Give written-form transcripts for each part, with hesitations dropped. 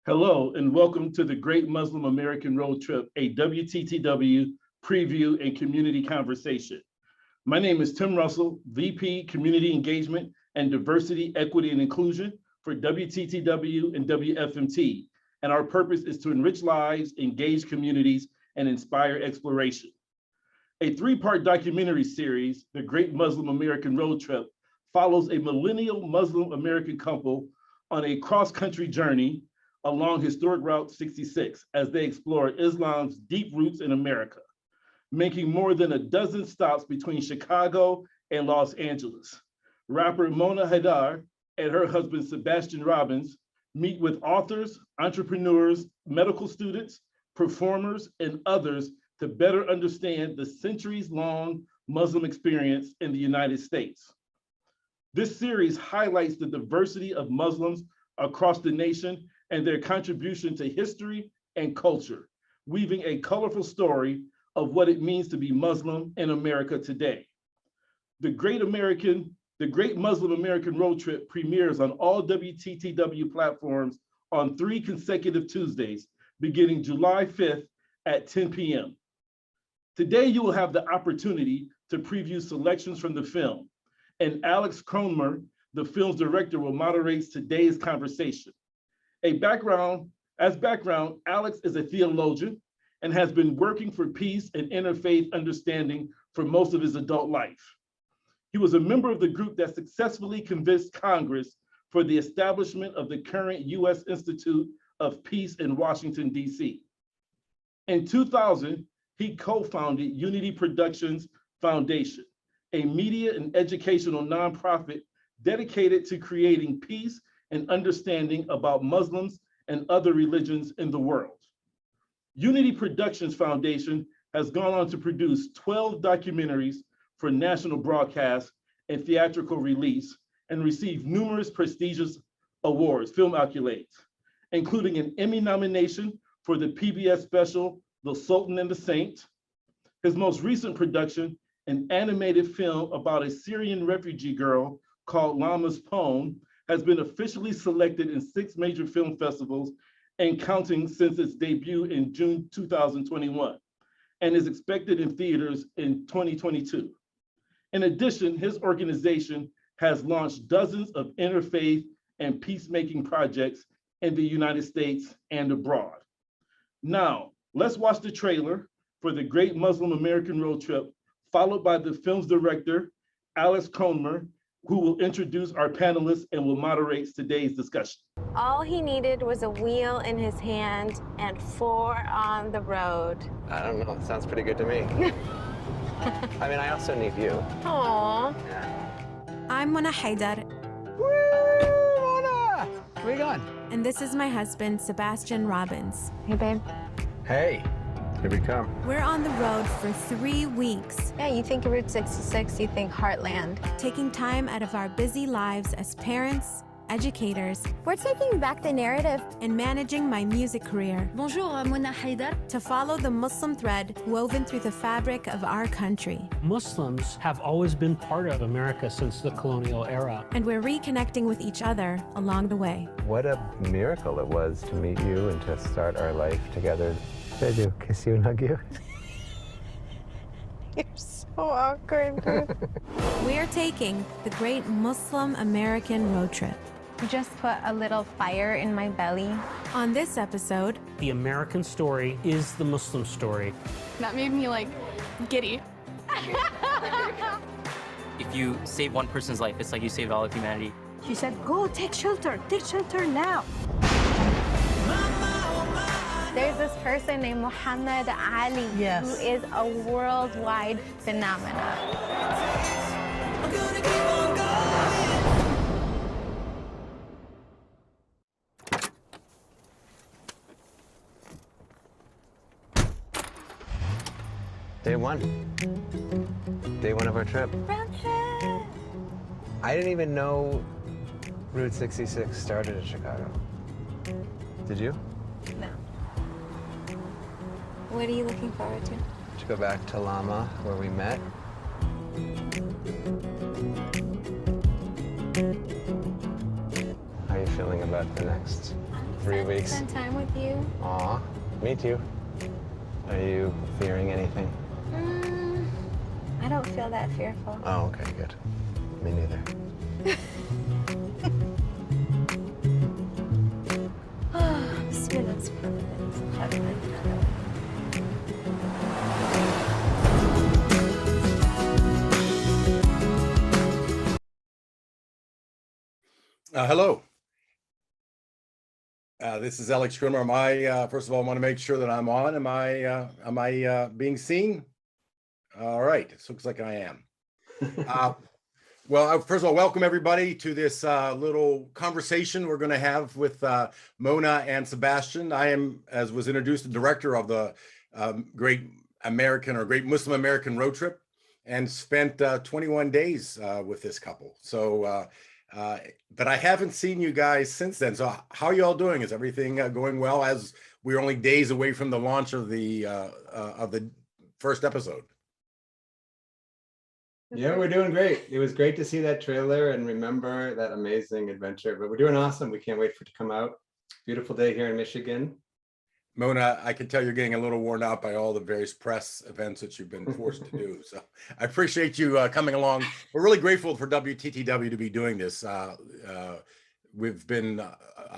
Hello, and welcome to the Great Muslim American Road Trip, a WTTW preview and community conversation. My name is Tim Russell, VP Community Engagement and Diversity, Equity, and Inclusion for WTTW and WFMT, and our purpose is to enrich lives, engage communities, and inspire exploration. A three-part documentary series, The Great Muslim American Road Trip, follows a millennial Muslim American couple on a cross-country journey along historic Route 66 as they explore Islam's deep roots in America, making more than a dozen stops between Chicago and Los Angeles. Rapper Mona Haydar and her husband Sebastian Robins meet with authors, entrepreneurs, medical students, performers, and others to better understand the centuries-long Muslim experience in the United States. This series highlights the diversity of Muslims across the nation and their contribution to history and culture, weaving a colorful story of what it means to be Muslim in America today. The Great Muslim American Road Trip premieres on all WTTW platforms on 3 consecutive Tuesdays, beginning July 5th at 10 p.m. Today, you will have the opportunity to preview selections from the film, and Alex Kronemer, the film's director, will moderate today's conversation. As background, Alex is a theologian and has been working for peace and interfaith understanding for most of his adult life. He was a member of the group that successfully convinced Congress for the establishment of the current U.S. Institute of Peace in Washington, D.C. In 2000, he co-founded Unity Productions Foundation, a media and educational nonprofit dedicated to creating peace and understanding about Muslims and other religions in the world. Unity Productions Foundation has gone on to produce 12 documentaries for national broadcast and theatrical release and received numerous prestigious awards, film accolades, including an Emmy nomination for the PBS special, The Sultan and the Saint. His most recent production, an animated film about a Syrian refugee girl called Lama's Poem, has been officially selected in 6 major film festivals and counting since its debut in June 2021, and is expected in theaters in 2022. In addition, his organization has launched dozens of interfaith and peacemaking projects in the United States and abroad. Now, let's watch the trailer for the Great Muslim American Road Trip, followed by the film's director, Alex Kronemer, who will introduce our panelists and will moderate today's discussion. All he needed was a wheel in his hand and 4 on the road. I don't know, it sounds pretty good to me. I mean, I also need you. Aww. Yeah. I'm Mona Haydar. Woo, Mona! Where you going? And this is my husband, Sebastian Robins. Hey, babe. Hey, here we come. We're on the road for 3 weeks, Yeah, you think Route 66, you think Heartland. taking time out of our busy lives as parents, educators, We're taking back the narrative. and managing my music career Bonjour, Mona Haydar. to follow the Muslim thread woven through the fabric of our country. Muslims have always been part of America since the colonial era. And we're reconnecting with each other along the way. What a miracle it was to meet you and to start our life together. Should I do kiss you and hug you? You're so awkward, dude. We're taking the Great Muslim American Road Trip. Just put a little fire in my belly. On this episode, The American story is the Muslim story. That made me, like, giddy. If you save one person's life, it's like you saved all of humanity. She said, go take shelter now. There's this person named Muhammad Ali Yes. who is a worldwide phenomenon. Day 1. Day 1 of our trip. I didn't even know Route 66 started in Chicago. Did you? No. What are you looking forward to? To go back to Lama, where we met. How are you feeling about the next 3 weeks. Spend time with you. Aw, me too. Are you fearing anything? I don't feel that fearful. Oh, okay, good. Me neither. Students Hello. This is Alex Kronemer. First of all, I want to make sure that I'm on. Am I being seen? All right. It looks like I am. Well, first of all, welcome everybody to this little conversation we're going to have with Mona and Sebastian. I am, as was introduced, the director of the Great Muslim American Road Trip, and spent 21 days with this couple. So, but I haven't seen you guys since then. So how are you all doing? Is everything going well, as we're only days away from the launch of the first episode? Yeah, we're doing great. It was great to see that trailer and remember that amazing adventure, but we're doing awesome. We can't wait for it to come out. Beautiful day here in Michigan. Mona, I can tell you're getting a little worn out by all the various press events that you've been forced to do. So I appreciate you coming along. We're really grateful for WTTW to be doing this. I've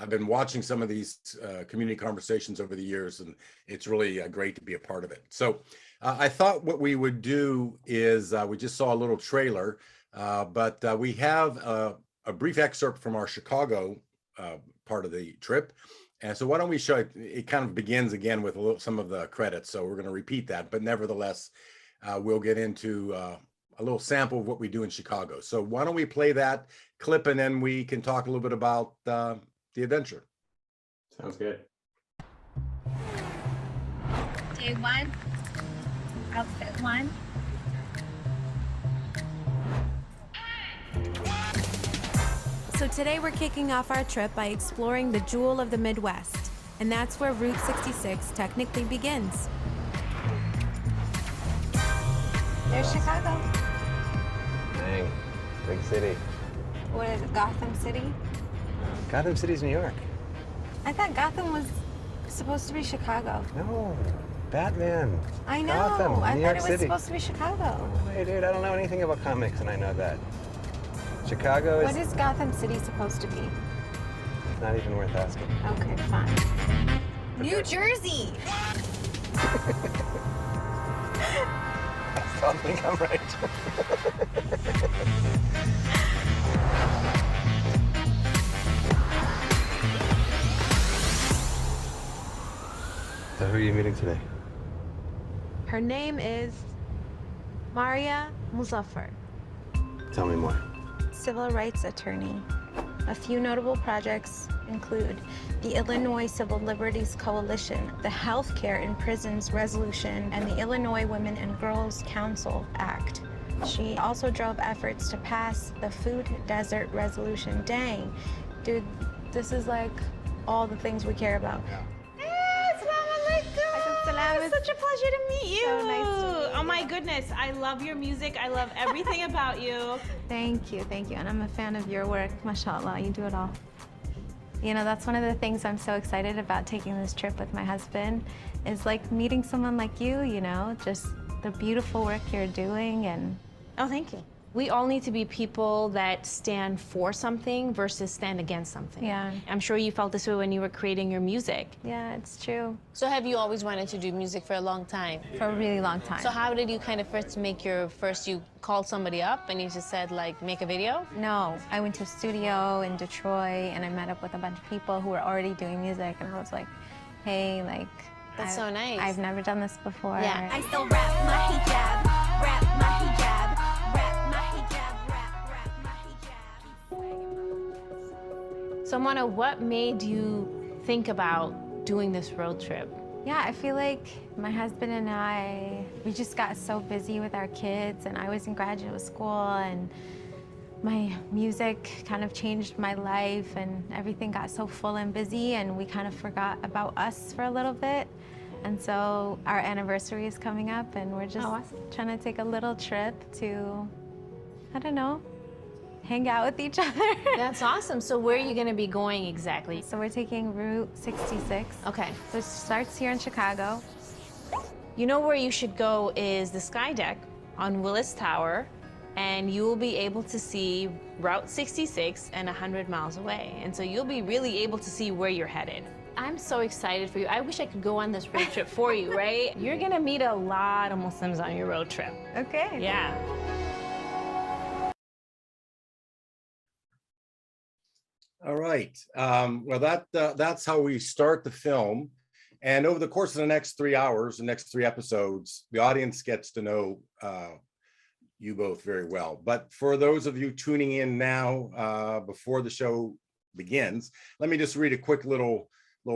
been watching some of these community conversations over the years, and it's really great to be a part of it. So I thought what we would do is we just saw a little trailer, but we have a brief excerpt from our Chicago part of the trip. And so why don't we show it? It kind of begins again with some of the credits. So we're going to repeat that, but nevertheless, we'll get into a little sample of what we do in Chicago. So why don't we play that clip, and then we can talk a little bit about the adventure. Sounds good. Day one, outfit one. So today we're kicking off our trip by exploring the jewel of the Midwest, and that's where Route 66 technically begins. There's Chicago. Dang, big city. What is it, Gotham City? Gotham City's New York. I thought Gotham was supposed to be Chicago. No, Batman. I know. Gotham, I New thought York it was City. supposed to be Chicago. Hey, dude, I don't know anything about comics, and I know that. Chicago is What is Gotham City supposed to be? not even worth asking. Okay, fine. New Jersey. I don't think I'm right. So who are you meeting today? Her name is Maria Muzaffar. Tell me more. Civil rights attorney. A few notable projects include the Illinois Civil Liberties Coalition, the Healthcare in Prisons Resolution, and the Illinois Women and Girls Council Act. She also drove efforts to pass the Food Desert Resolution. Dang, dude, this is like all the things we care about. It's such a pleasure to meet you. So nice to meet you. Oh my goodness, I love your music. I love everything about you. Thank you, and I'm a fan of your work. Mashallah, you do it all. You know, that's one of the things I'm so excited about taking this trip with my husband, is like meeting someone like you know, just the beautiful work you're doing. And Oh, thank you. We all need to be people that stand for something versus stand against something. Yeah. I'm sure you felt this way when you were creating your music. yeah, it's true. So have you always wanted to do music for a long time? For a really long time. So how did you kind of you called somebody up and you just said, like, make a video? No, I went to a studio in Detroit and I met up with a bunch of people who were already doing music, and I was like, hey, like, That's so nice. I've never done this before. Yeah. I still rap my hijab, rap my hijab, rap my hijab, rap my hijab. So Mona, what made you think about doing this road trip? Yeah, I feel like my husband and we just got so busy with our kids, and I was in graduate school, and my music kind of changed my life, and everything got so full and busy, and we kind of forgot about us for a little bit. And so our anniversary is coming up, and we're just trying to take a little trip to, I don't know, hang out with each other. That's awesome. So where are you going to be going exactly? So we're taking Route 66. Okay. So it starts here in Chicago. You know where you should go is the Sky Deck on Willis Tower, and you will be able to see Route 66 and 100 miles away. And so you'll be really able to see where you're headed. I'm so excited for you. I wish I could go on this road trip for you, right? You're gonna meet a lot of Muslims on your road trip. Okay. Yeah. All right. Well, that's how we start the film. And over the course of the next 3 hours, the next 3 episodes, the audience gets to know you both very well. But for those of you tuning in now, before the show begins, let me just read a quick little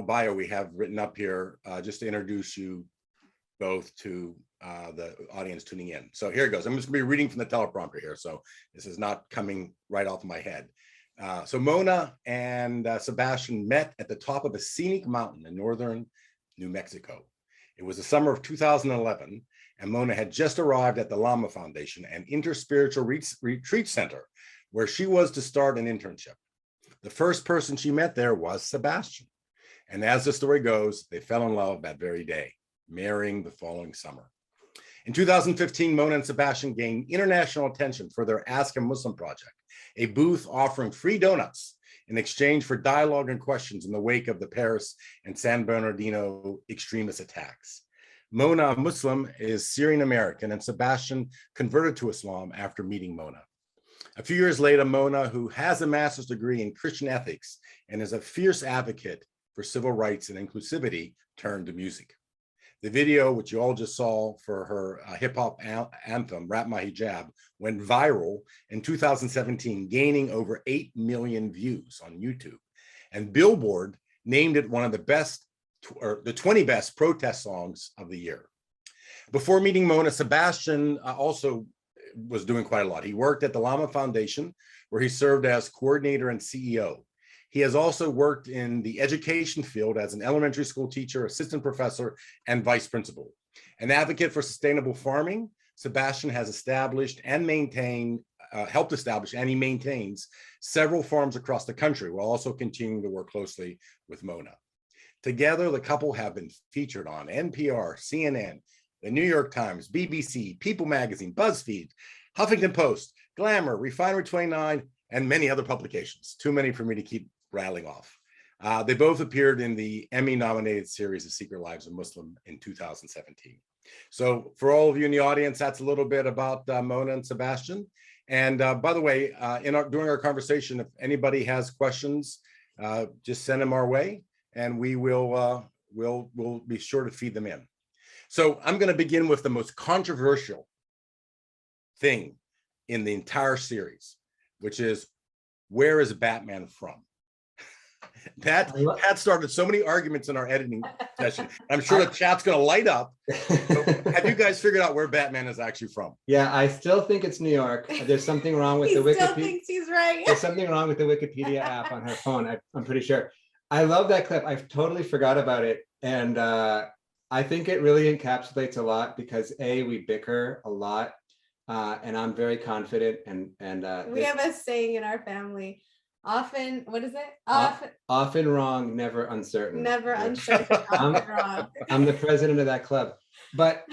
bio we have written up here, just to introduce you both to the audience tuning in. So here it goes. I'm just gonna be reading from the teleprompter here. So this is not coming right off my head. So Mona and Sebastian met at the top of a scenic mountain in northern New Mexico. It was the summer of 2011, and Mona had just arrived at the Lama Foundation, an interspiritual retreat center, where she was to start an internship. The first person she met there was Sebastian. And as the story goes, they fell in love that very day, marrying the following summer. In 2015, Mona and Sebastian gained international attention for their Ask a Muslim project, a booth offering free donuts in exchange for dialogue and questions in the wake of the Paris and San Bernardino extremist attacks. Mona, a Muslim, is Syrian American, and Sebastian converted to Islam after meeting Mona. A few years later, Mona, who has a master's degree in Christian ethics and is a fierce advocate for civil rights and inclusivity, turned to music. The video, which you all just saw for her hip-hop anthem, Rap My Hijab, went viral in 2017, gaining over 8 million views on YouTube. And Billboard named it one of the best, or the 20 best protest songs of the year. Before meeting Mona, Sebastian also was doing quite a lot. He worked at the Lama Foundation, where he served as coordinator and CEO. He has also worked in the education field as an elementary school teacher, assistant professor, and vice principal. An advocate for sustainable farming, Sebastian has established and helped establish, and he maintains several farms across the country, while also continuing to work closely with Mona. Together, the couple have been featured on NPR, CNN, the New York Times, BBC, People Magazine, BuzzFeed, Huffington Post, Glamour, Refinery 29, and many other publications. Too many for me to keep rattling off. They both appeared in the Emmy-nominated series The Secret Lives of Muslim in 2017. So for all of you in the audience, that's a little bit about Mona and Sebastian. And by the way, during our conversation, if anybody has questions, just send them our way, and we will we'll be sure to feed them in. So I'm going to begin with the most controversial thing in the entire series, which is, where is Batman from? That started so many arguments in our editing session. I'm sure the chat's going to light up. So have you guys figured out where Batman is actually from? Yeah, I still think it's New York. There's something wrong with the Wikipedia. He still thinks he's right. There's something wrong with the Wikipedia app on her phone. I'm pretty sure. I love that clip. I totally forgot about it. And I think it really encapsulates a lot because we bicker a lot. And I'm very confident. And we have a saying in our family. Often, what is it? Often wrong, never uncertain. Never uncertain. Often wrong. I'm the president of that club. But,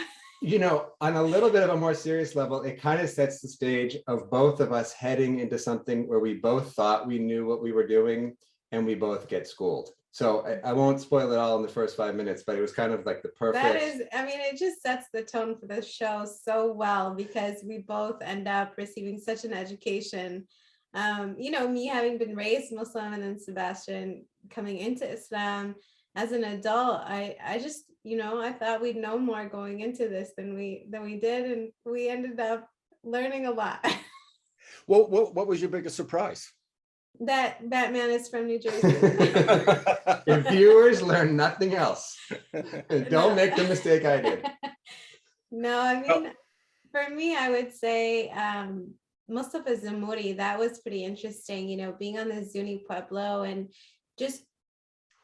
you know, on a little bit of a more serious level, it kind of sets the stage of both of us heading into something where we both thought we knew what we were doing and we both get schooled. So I won't spoil it all in the first 5 minutes, but it was kind of like the perfect. That is, I mean, it just sets the tone for the show so well because we both end up receiving such an education. You know, me having been raised Muslim and then Sebastian coming into Islam as an adult, I just, you know, I thought we'd know more going into this than we did, and we ended up learning a lot. Well, what was your biggest surprise? That Batman is from New Jersey. If viewers learn nothing else, don't make the mistake I did. No, I mean, for me, I would say Mustafa Zamuri, that was pretty interesting, you know, being on the Zuni Pueblo and just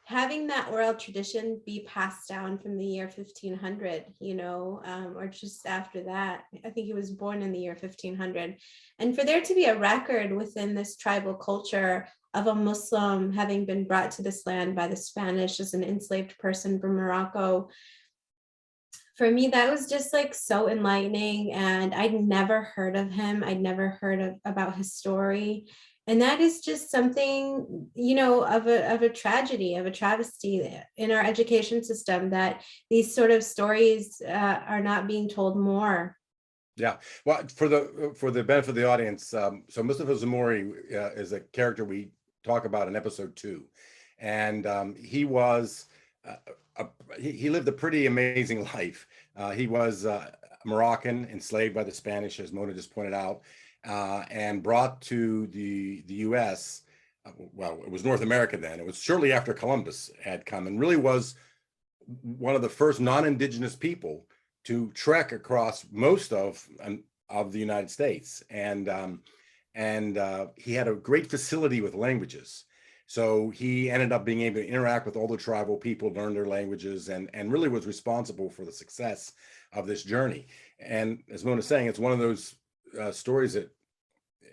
having that oral tradition be passed down from the year 1500, or just after that. I think he was born in the year 1500. And for there to be a record within this tribal culture of a Muslim having been brought to this land by the Spanish as an enslaved person from Morocco, for me, that was just like so enlightening. And I'd never heard of him. I'd never heard about his story. And that is just something, of a tragedy, of a travesty in our education system, that these sort of stories are not being told more. Yeah, well, for the benefit of the audience, so Mustafa Zamori is a character we talk about in episode 2, and he was he lived a pretty amazing life. He was Moroccan, enslaved by the Spanish, as Mona just pointed out, and brought to the U.S. Well, it was North America then. It was shortly after Columbus had come, and really was one of the first non-indigenous people to trek across most of the United States, and he had a great facility with languages. So he ended up being able to interact with all the tribal people, learn their languages, and really was responsible for the success of this journey. And as Mona's saying, it's one of those stories that,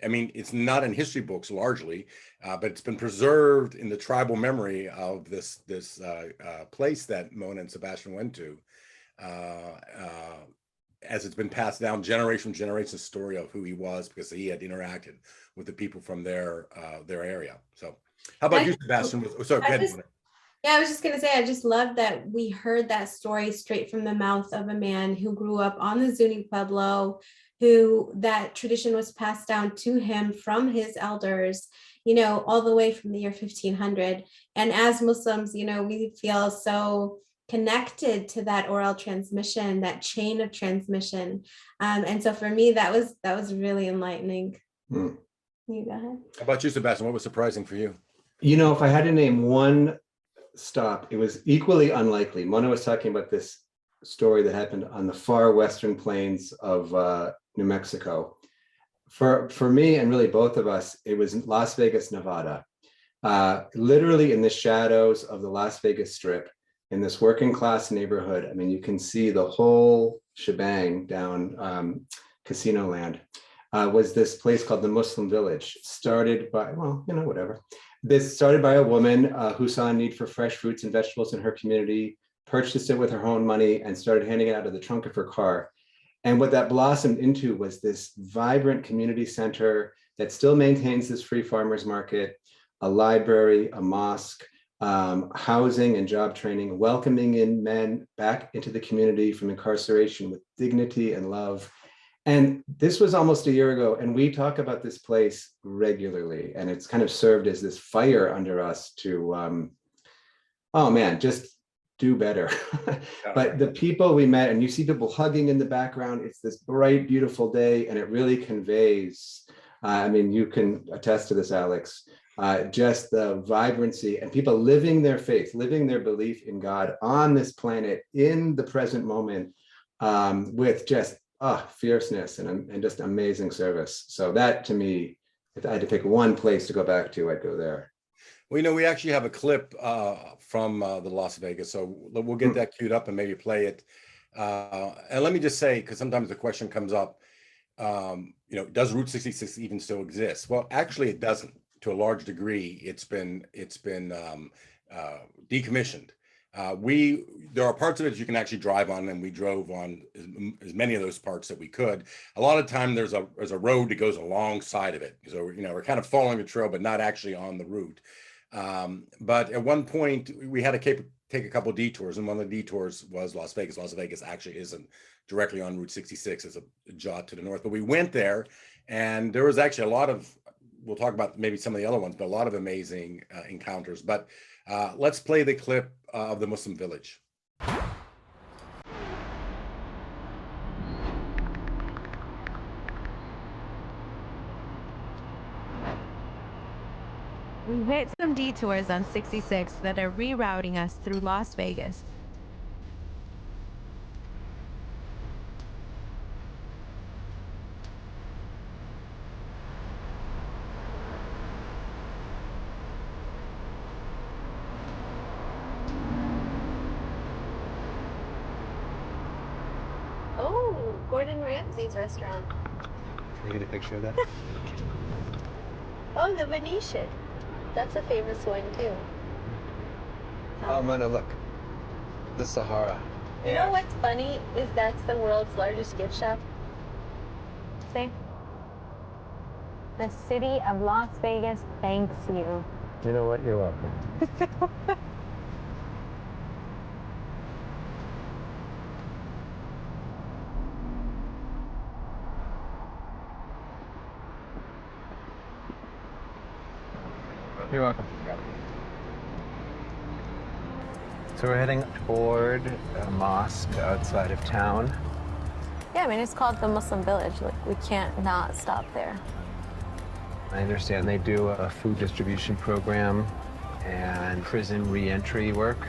I mean, it's not in history books largely, but it's been preserved in the tribal memory of this place that Mona and Sebastian went to, as it's been passed down generation to generation, story of who he was, because he had interacted with the people from their area. So how about you, Sebastian? Sorry, go ahead. Yeah, I was just going to say, I just love that we heard that story straight from the mouth of a man who grew up on the Zuni Pueblo, who that tradition was passed down to him from his elders, all the way from the year 1500. And as Muslims, we feel so connected to that oral transmission, that chain of transmission. And so for me, that was really enlightening. You go ahead. How about you, Sebastian? What was surprising for you? If I had to name one stop, it was equally unlikely. Mona was talking about this story that happened on the far western plains of New Mexico. For me, and really both of us, it was Las Vegas, Nevada. Literally in the shadows of the Las Vegas Strip, in this working class neighborhood. I mean, you can see the whole shebang down Casino Land. Was this place called the Muslim Village, started by, This started by a woman who saw a need for fresh fruits and vegetables in her community, purchased it with her own money, and started handing it out of the trunk of her car. And what that blossomed into was this vibrant community center that still maintains this free farmers market, a library, a mosque, housing and job training, welcoming in men back into the community from incarceration with dignity and love. And this was almost a year ago, and we talk about this place regularly, and it's kind of served as this fire under us to, just do better. But the people we met, and you see people hugging in the background, it's this bright, beautiful day, and it really conveys, you can attest to this, Alex, just the vibrancy and people living their faith, living their belief in God on this planet in the present moment, with just fierceness and just amazing service. So that, to me, if I had to pick one place to go back to, I'd go there. Well, we actually have a clip from the Las Vegas, so we'll get that queued up and maybe play it. And let me just say, because sometimes the question comes up, does Route 66 even still exist? Well, actually, it doesn't. To a large degree, it's been decommissioned. There are parts of it you can actually drive on, and we drove on as many of those parts that we could. A lot of time there's a road that goes alongside of it, so we're kind of following the trail, but not actually on the route. But at one point we had to take a couple detours, and one of the detours was Las Vegas. Las Vegas actually isn't directly on Route 66; it's a jot to the north. But we went there, and there was actually a lot of. We'll talk about maybe some of the other ones, but a lot of amazing encounters. But let's play the clip of the Muslim village. We hit some detours on 66 that are rerouting us through Las Vegas. Gordon Ramsay's restaurant. Can you get a picture of that? Oh, the Venetian. That's a famous one too. Oh, Mona, look. The Sahara. You know what's funny is that's the world's largest gift shop. See? The city of Las Vegas thanks you. You know what? You're welcome. You're welcome. So we're heading toward a mosque outside of town. Yeah, I mean, it's called the Muslim Village. Like, we can't not stop there. I understand they do a food distribution program and prison re-entry work.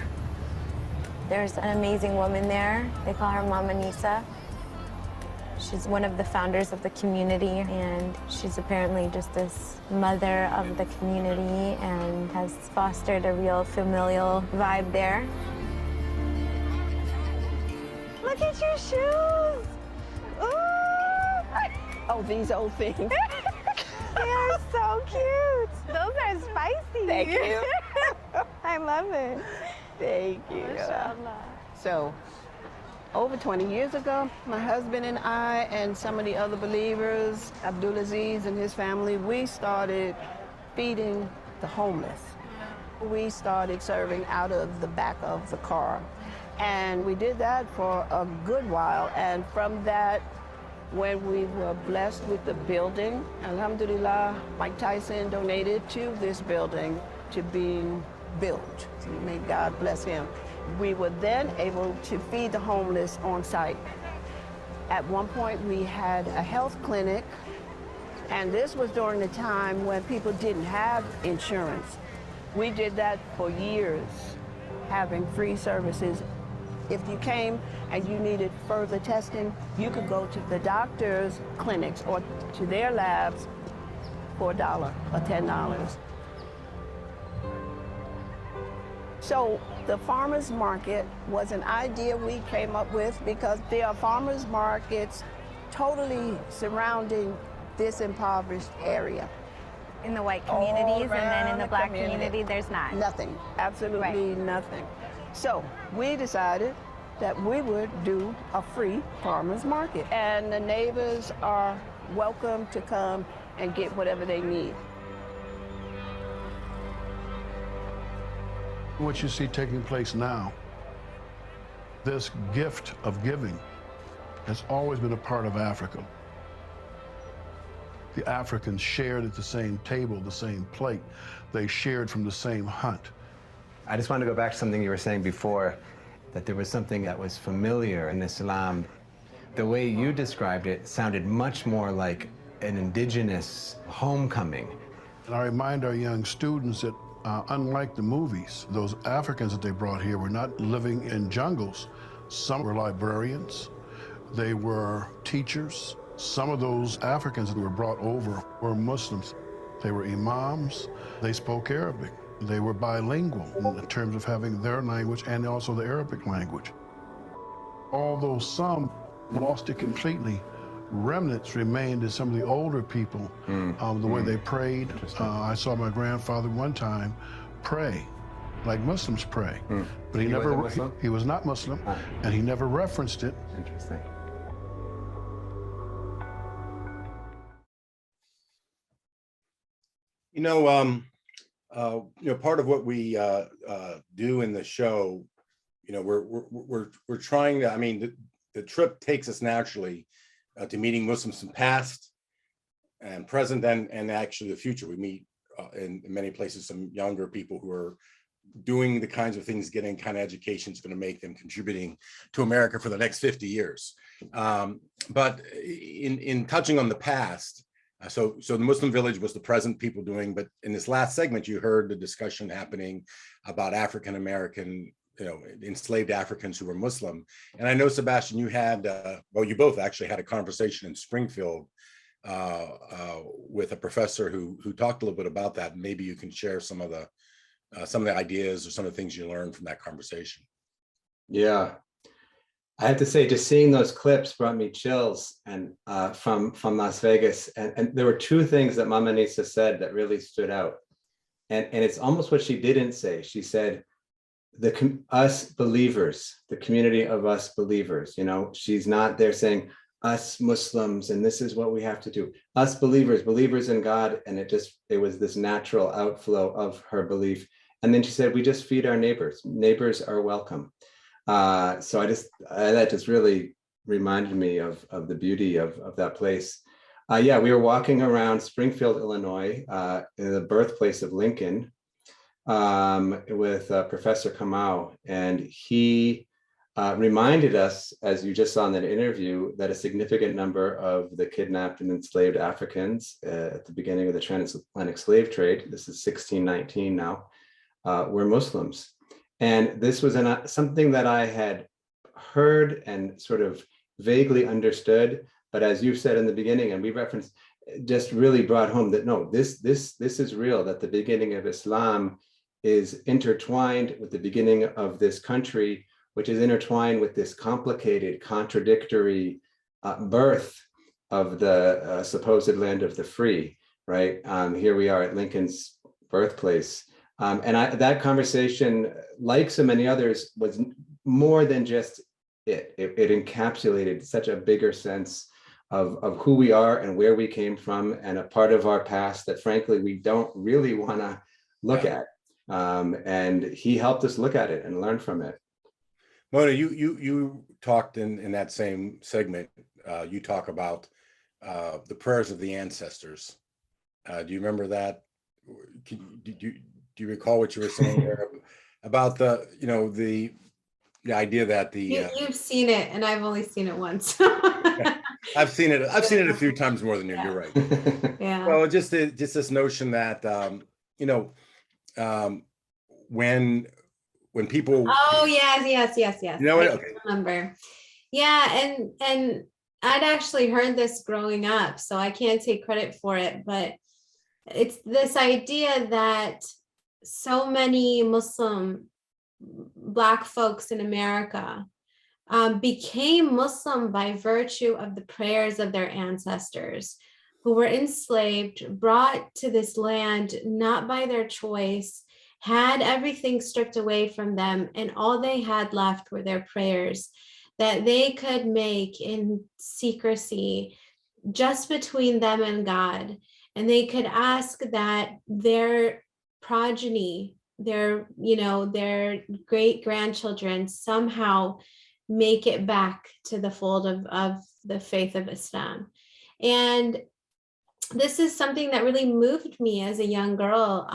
There's an amazing woman there. They call her Mama Nisa. She's one of the founders of the community, and she's apparently just this mother of the community and has fostered a real familial vibe there. Look at your shoes! Ooh! Oh, these old things. They are so cute. Those are spicy. Thank you. I love it. Thank you. Mashallah. So, over 20 years ago, my husband and I and some of the other believers, Abdulaziz and his family, we started feeding the homeless. We started serving out of the back of the car. And we did that for a good while. And from that, when we were blessed with the building, alhamdulillah, Mike Tyson donated to this building to being built. So may God bless him. We were then able to feed the homeless on site. At one point, we had a health clinic, and this was during the time when people didn't have insurance. We did that for years, having free services. If you came and you needed further testing, you could go to the doctor's clinics or to their labs for $1 or $10. So the farmers market was an idea we came up with because there are farmers markets totally surrounding this impoverished area. In the white communities, and then in the black community, there's not. Nothing, absolutely nothing. So we decided that we would do a free farmers market, and the neighbors are welcome to come and get whatever they need. What you see taking place now, this gift of giving, has always been a part of Africa. The Africans shared at the same table, the same plate. They shared from the same hunt. I just wanted to go back to something you were saying before, that there was something that was familiar in Islam. The way you described it sounded much more like an indigenous homecoming. And I remind our young students that unlike the movies, those Africans that they brought here were not living in jungles. Some were librarians, they were teachers. Some of those Africans that were brought over were Muslims. They were imams, they spoke Arabic. They were bilingual in terms of having their language and also the Arabic language. Although some lost it completely, remnants remained in some of the older people, the way they prayed. I saw my grandfather one time pray, like Muslims pray. But he never, he was not Muslim, and he never referenced it. Interesting. Part of what we do in the show, we're trying to. I mean, the trip takes us naturally to meeting Muslims in past and present, and actually the future. We meet in many places some younger people who are doing the kinds of things, getting kind of education is going to make them contributing to America for the next 50 years. But in touching on the past. So the Muslim village was the present people doing, but in this last segment, you heard the discussion happening about African-American, enslaved Africans who were Muslim. And I know, Sebastian, you had, you both actually had a conversation in Springfield with a professor who talked a little bit about that. Maybe you can share some of the ideas or some of the things you learned from that conversation. Yeah. I have to say, just seeing those clips brought me chills, and from Las Vegas. And there were two things that Mama Nisa said that really stood out. And it's almost what she didn't say. She said, us believers, the community of us believers, you know, she's not there saying us Muslims and this is what we have to do. Us believers in God. And it was this natural outflow of her belief. And then she said, we just feed our neighbors. Neighbors are welcome. So that just really reminded me of the beauty of that place. Yeah, we were walking around Springfield, Illinois, the birthplace of Lincoln, with Professor Kamau, and he reminded us, as you just saw in that interview, that a significant number of the kidnapped and enslaved Africans at the beginning of the transatlantic slave trade, this is 1619 now, were Muslims. And this was something that I had heard and sort of vaguely understood, but as you said in the beginning, and we referenced, just really brought home that no, this is real, that the beginning of Islam is intertwined with the beginning of this country, which is intertwined with this complicated, contradictory birth of the supposed land of the free, right? Here we are at Lincoln's birthplace. And that conversation, like so many others, was more than just it. It encapsulated such a bigger sense of who we are and where we came from, and a part of our past that frankly we don't really want to look at. And he helped us look at it and learn from it. Mona, you talked in that same segment, you talk about the prayers of the ancestors. Do you remember that? Do you recall what you were saying there about the idea that you've seen it and I've only seen it once. I've seen it a few times more than you. You're right. Yeah. Well, just this notion that when people. Oh yes. You know what? Okay. I remember. Yeah, and I'd actually heard this growing up, so I can't take credit for it, but it's this idea that so many Muslim Black folks in America became Muslim by virtue of the prayers of their ancestors who were enslaved, brought to this land not by their choice, had everything stripped away from them, and all they had left were their prayers that they could make in secrecy just between them and God. And they could ask that their progeny, their great grandchildren somehow make it back to the fold of the faith of Islam. And this is something that really moved me as a young girl,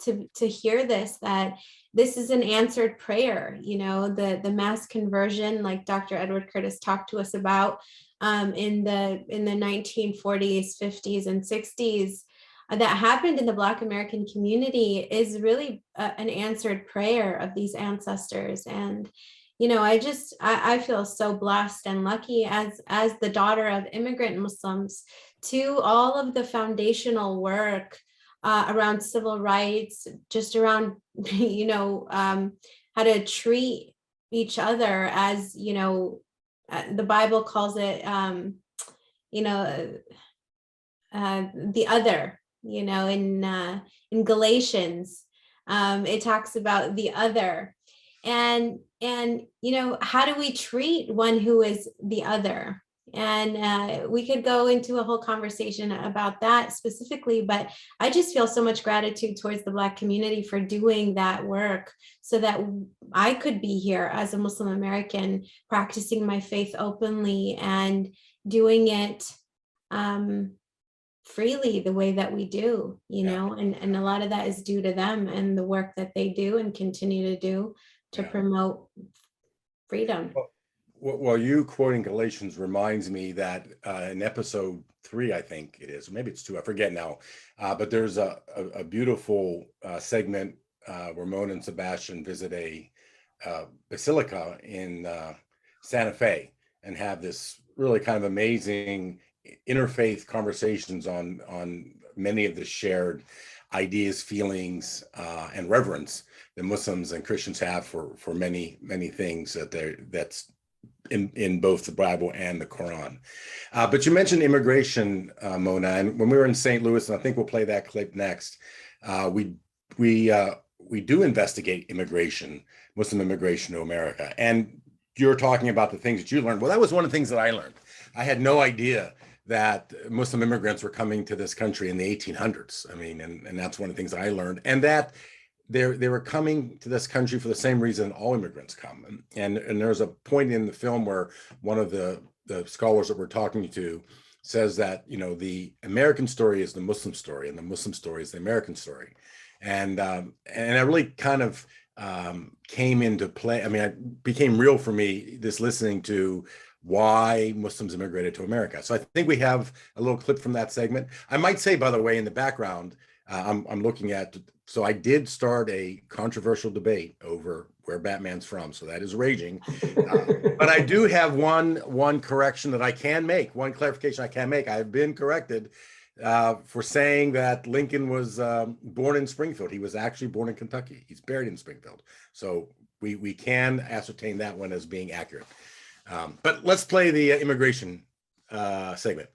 to hear that this is an answered prayer. The mass conversion, like Dr. Edward Curtis talked to us about in the 1940s, 50s, and 60s, that happened in the Black American community is really an answered prayer of these ancestors. And I feel so blessed and lucky as the daughter of immigrant Muslims to all of the foundational work around civil rights, just around, how to treat each other as, the Bible calls it, the other, in Galatians, it talks about the other. And how do we treat one who is the other? And we could go into a whole conversation about that specifically, but I just feel so much gratitude towards the Black community for doing that work so that I could be here as a Muslim American, practicing my faith openly and doing it freely the way that we do, and a lot of that is due to them and the work that they do and continue to do to promote freedom. Well, you quoting Galatians reminds me that in episode 3, I think it is, maybe it's 2, I forget now, but there's a beautiful segment where Mona and Sebastian visit a basilica in Santa Fe and have this really kind of amazing interfaith conversations on many of the shared ideas, feelings, and reverence that Muslims and Christians have for many things that's in both the Bible and the Quran. But you mentioned immigration, Mona, and when we were in St. Louis, and I think we'll play that clip next, we do investigate immigration, Muslim immigration to America. And you're talking about the things that you learned. Well, that was one of the things that I learned. I had no idea that Muslim immigrants were coming to this country in the 1800s. I mean, and that's one of the things that I learned. And that they were coming to this country for the same reason all immigrants come. And there's a point in the film where one of the scholars that we're talking to says that, you know, the American story is the Muslim story and the Muslim story is the American story. And it really kind of came into play. I mean, it became real for me, this listening to why Muslims immigrated to America. So I think we have a little clip from that segment. I might say, by the way, in the background, I'm looking at, so I did start a controversial debate over where Batman's from. So that is raging. But I do have one correction that I can make, one clarification I can make. I've been corrected for saying that Lincoln was born in Springfield. He was actually born in Kentucky. He's buried in Springfield. So we can ascertain that one as being accurate. But let's play the immigration segment.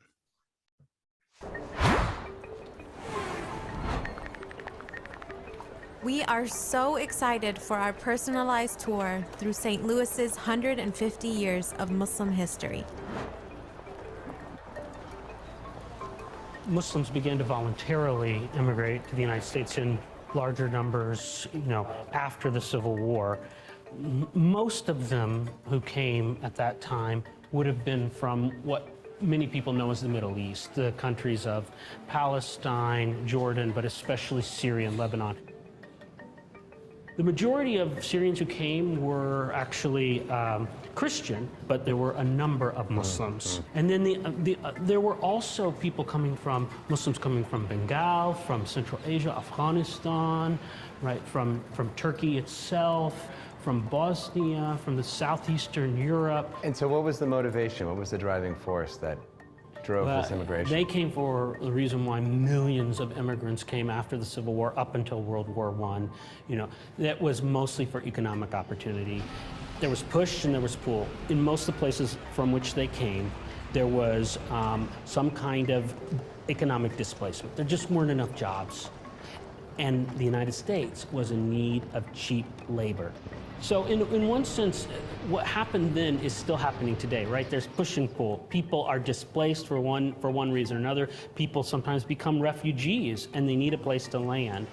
We are so excited for our personalized tour through St. Louis's 150 years of Muslim history. Muslims began to voluntarily immigrate to the United States in larger numbers, you know, after the Civil War. Most of them who came at that time would have been from what many people know as the Middle East, the countries of Palestine, Jordan, but especially Syria and Lebanon. The majority of Syrians who came were actually Christian, but there were a number of Muslims. And then there were also people Muslims coming from Bengal, from Central Asia, Afghanistan, right, from Turkey itself, from Bosnia, from the southeastern Europe. And so what was the motivation? What was the driving force that drove this immigration? They came for the reason why millions of immigrants came after the Civil War up until World War I. You know, that was mostly for economic opportunity. There was push and there was pull. In most of the places from which they came, there was some kind of economic displacement. There just weren't enough jobs. And the United States was in need of cheap labor. So in one sense, what happened then is still happening today, right? There's push and pull. People are displaced for one reason or another. People sometimes become refugees and they need a place to land.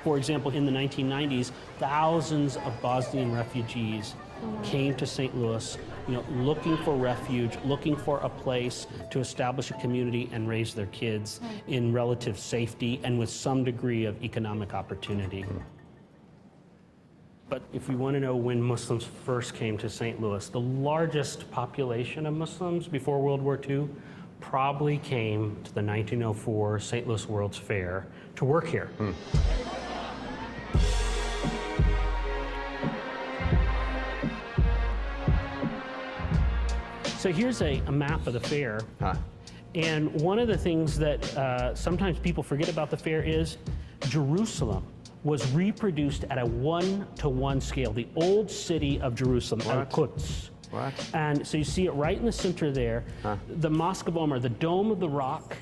For example, in the 1990s, thousands of Bosnian refugees came to St. Louis, you know, looking for refuge, looking for a place to establish a community and raise their kids in relative safety and with some degree of economic opportunity. But if we want to know when Muslims first came to St. Louis, the largest population of Muslims before World War II probably came to the 1904 St. Louis World's Fair to work here. So here's a map of the fair. And one of the things that sometimes people forget about the fair is Jerusalem was reproduced at a 1-to-1 scale, the old city of Jerusalem, Al-Quds. What? And so you see it right in the center there. The Mosque of Omar, the Dome of the Rock,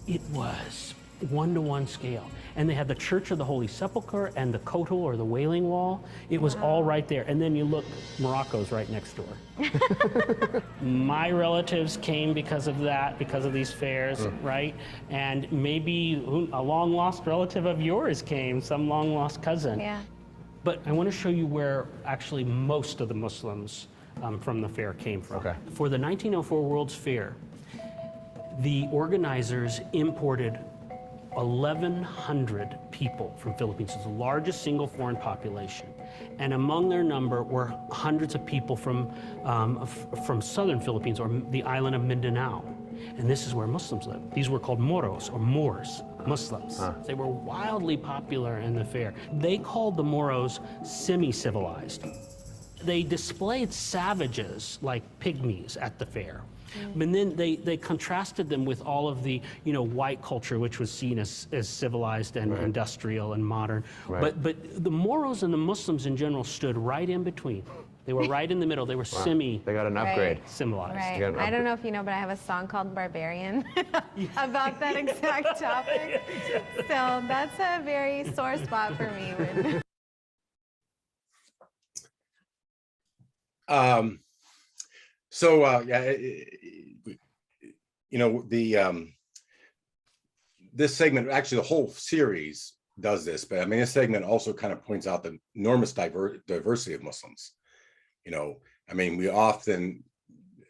it was 1-to-1 scale. And they had the Church of the Holy Sepulchre and the Kotel or the Wailing Wall. It was all right there. And then you look, Morocco's right next door. My relatives came because of that, because of these fairs, right? And maybe a long-lost relative of yours came, some long-lost cousin. Yeah. But I want to show you where actually most of the Muslims from the fair came from. Okay. For the 1904 World's Fair, the organizers imported 1,100 people from Philippines. It's the largest single foreign population. And among their number were hundreds of people from southern Philippines, or the island of Mindanao. And this is where Muslims lived. These were called Moros, or Moors, Muslims. They were wildly popular in the fair. They called the Moros semi-civilized. They displayed savages like pygmies at the fair. And then they contrasted them with all of the, you know, white culture, which was seen as civilized and industrial and modern. But the Moros and the Muslims in general stood right in between. They were right in the middle. They were They got an upgrade. civilized. Right. I don't know if you know, but I have a song called Barbarian about that exact topic. So that's a very sore spot for me. This segment, actually the whole series does this, but I mean, this segment also kind of points out the enormous diversity of Muslims. I mean, we often,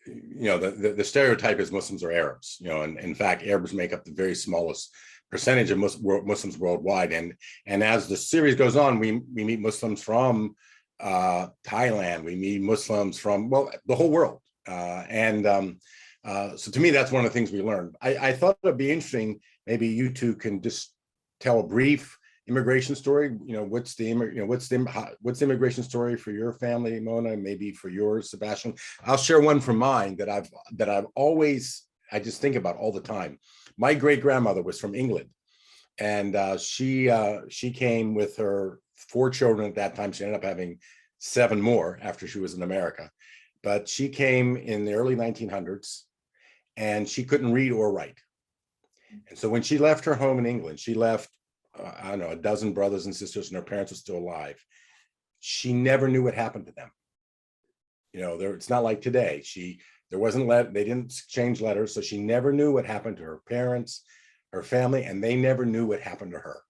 the stereotype is Muslims are Arabs, and in fact, Arabs make up the very smallest percentage of Muslims worldwide. And as the series goes on, we meet Muslims from Thailand, we meet Muslims from, the whole world. So to me, that's one of the things we learned. I thought it'd be interesting, maybe you two can just tell a brief immigration story. What's the immigration story for your family, Mona? Maybe for yours, Sebastian. I'll share one from mine that I've always, I just think about all the time. My great grandmother was from England, and she came with her 4 children at that time. She ended up having 7 more after she was in America, but she came in the early 1900s, and she couldn't read or write. And so when she left her home in England, she left, I don't know, a dozen brothers and sisters, and her parents were still alive. She never knew what happened to them. It's not like today. They didn't exchange letters, so she never knew what happened to her parents, her family, and they never knew what happened to her.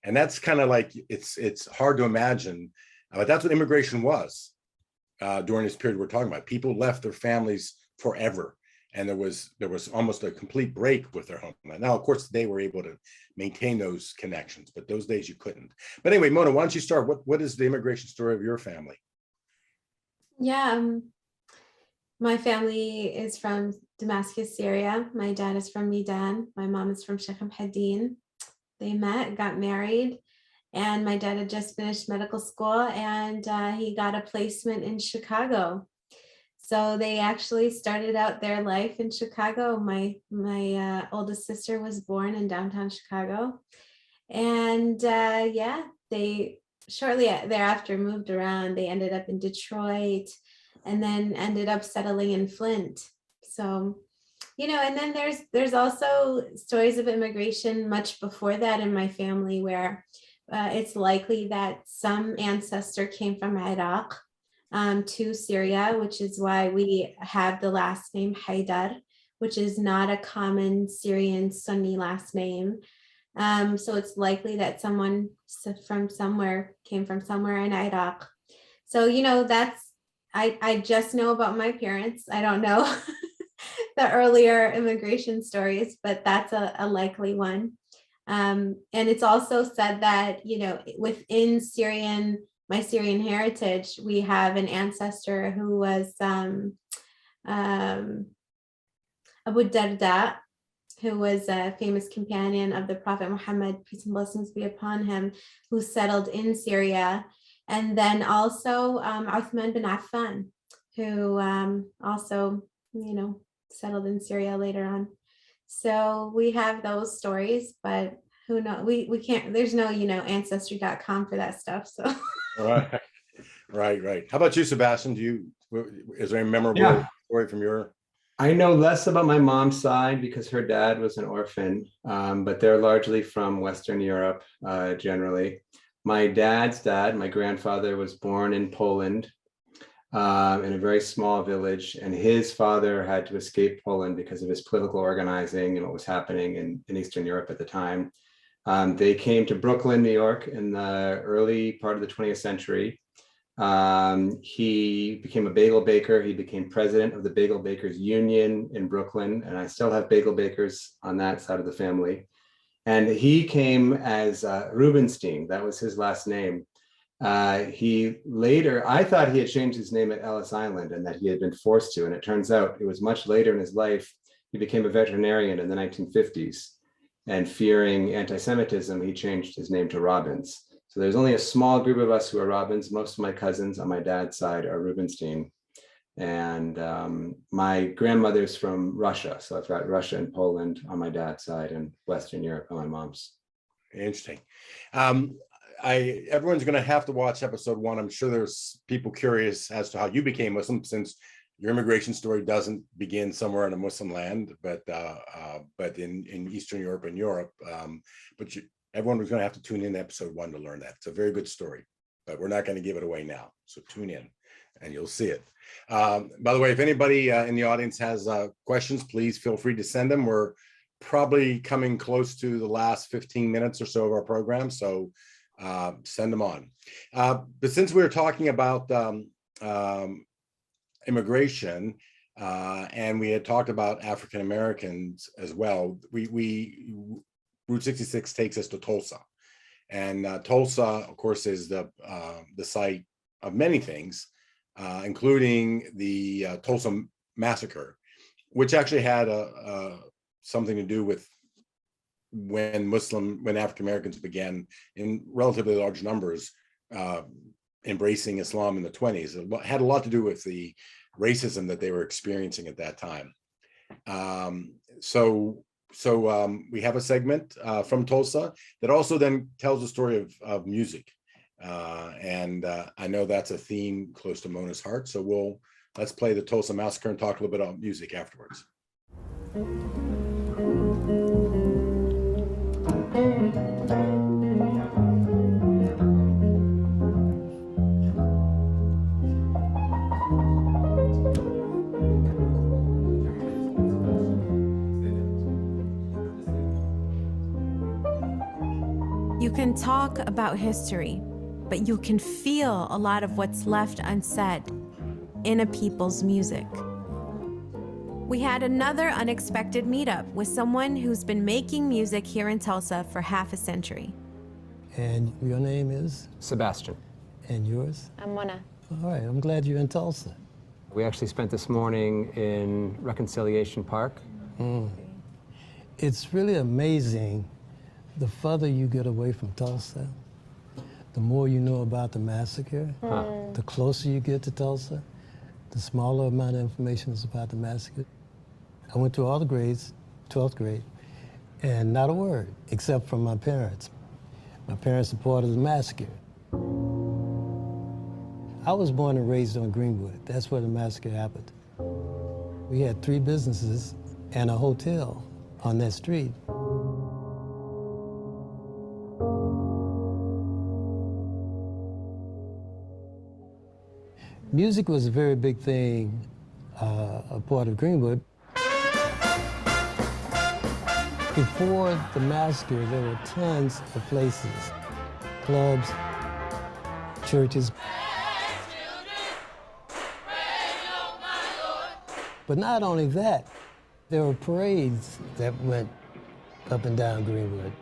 And that's kind of like, it's hard to imagine, but that's what immigration was during this period we're talking about. People left their families forever. And there was almost a complete break with their homeland. Now, of course, they were able to maintain those connections, but those days you couldn't. But anyway, Mona, why don't you start? What is the immigration story of your family? Yeah, my family is from Damascus, Syria. My dad is from Medan. My mom is from Sheikh Hamdin. They met, got married, and my dad had just finished medical school, and he got a placement in Chicago. So they actually started out their life in Chicago. My oldest sister was born in downtown Chicago. And they shortly thereafter moved around. They ended up in Detroit and then ended up settling in Flint. So, and then there's also stories of immigration much before that in my family, where it's likely that some ancestor came from Iraq to Syria, which is why we have the last name Haydar, which is not a common Syrian Sunni last name. So it's likely that someone came from somewhere in Iraq. So, I just know about my parents. I don't know the earlier immigration stories, but that's a likely one. And it's also said that, within my Syrian heritage, we have an ancestor who was Abu Darda, who was a famous companion of the Prophet Muhammad, peace and blessings be upon him, who settled in Syria. And then also Uthman bin Affan, who also, settled in Syria later on. So we have those stories, but who knows? We can't, there's no, ancestry.com for that stuff. So. Right. How about you, Sebastian? Is there a memorable story from your? I know less about my mom's side because her dad was an orphan, but they're largely from Western Europe, generally. My dad's dad, my grandfather, was born in Poland, in a very small village, and his father had to escape Poland because of his political organizing and what was happening in Eastern Europe at the time. They came to Brooklyn, New York in the early part of the 20th century. He became a bagel baker. He became president of the Bagel Bakers Union in Brooklyn, and I still have bagel bakers on that side of the family. And he came as Rubenstein. That was his last name. He later, I thought he had changed his name at Ellis Island and that he had been forced to, and it turns out it was much later in his life. He became a veterinarian in the 1950s, and fearing anti-Semitism, he changed his name to Robins. So there's only a small group of us who are Robins. Most of my cousins on my dad's side are Rubenstein. And my grandmother's from Russia. So I've got Russia and Poland on my dad's side and Western Europe on my mom's. Interesting. everyone's going to have to watch episode 1. I'm sure there's people curious as to how you became Muslim, since your immigration story doesn't begin somewhere in a Muslim land, but in Eastern Europe and Europe. Everyone was going to have to tune in to episode 1 to learn that. It's a very good story, but we're not going to give it away now. So tune in and you'll see it. By the way, if anybody in the audience has questions, please feel free to send them. We're probably coming close to the last 15 minutes or so of our program, so send them on. But since we were talking about immigration, and we had talked about African Americans as well, Route 66 takes us to Tulsa, and Tulsa, of course, is the site of many things, including the Tulsa massacre, which actually had something to do with when African Americans began in relatively large numbers embracing Islam in the 20s. It had a lot to do with the racism that they were experiencing at that time. So we have a segment from Tulsa that also then tells the story of music. And I know that's a theme close to Mona's heart. So let's play the Tulsa Massacre and talk a little bit about music afterwards. You can talk about history, but you can feel a lot of what's left unsaid in a people's music. We had another unexpected meetup with someone who's been making music here in Tulsa for half a century. And your name is? Sebastian. And yours? I'm Mona. All right, I'm glad you're in Tulsa. We actually spent this morning in Reconciliation Park. It's really amazing. The further you get away from Tulsa, the more you know about the massacre. The closer you get to Tulsa, the smaller amount of information is about the massacre. I went through all the grades, 12th grade, and not a word, except from my parents. My parents supported the massacre. I was born and raised on Greenwood. That's where the massacre happened. We had 3 businesses and a hotel on that street. Music was a very big thing, a part of Greenwood. Before the massacre, there were tons of places, clubs, churches. But not only that, there were parades that went up and down Greenwood.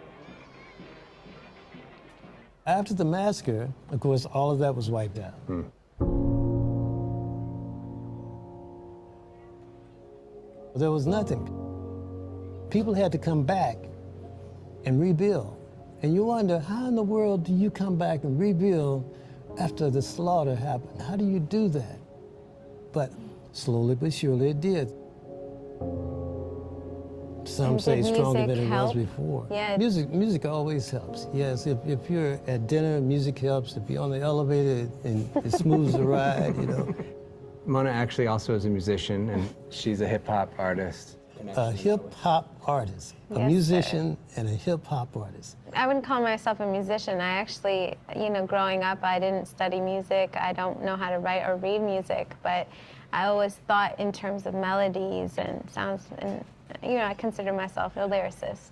After the massacre, of course, all of that was wiped out. There was nothing. People had to come back and rebuild. And you wonder, how in the world do you come back and rebuild after the slaughter happened? How do you do that? But slowly but surely it did. Some say stronger than it was before. Yeah. Music always helps. Yes, if you're at dinner, music helps. If you're on the elevator and it smooths the ride, you know. Mona actually also is a musician, and she's a hip-hop artist. A hip-hop artist, a musician and a hip-hop artist. I wouldn't call myself a musician. I actually, growing up, I didn't study music. I don't know how to write or read music, but I always thought in terms of melodies and sounds, and I consider myself a lyricist.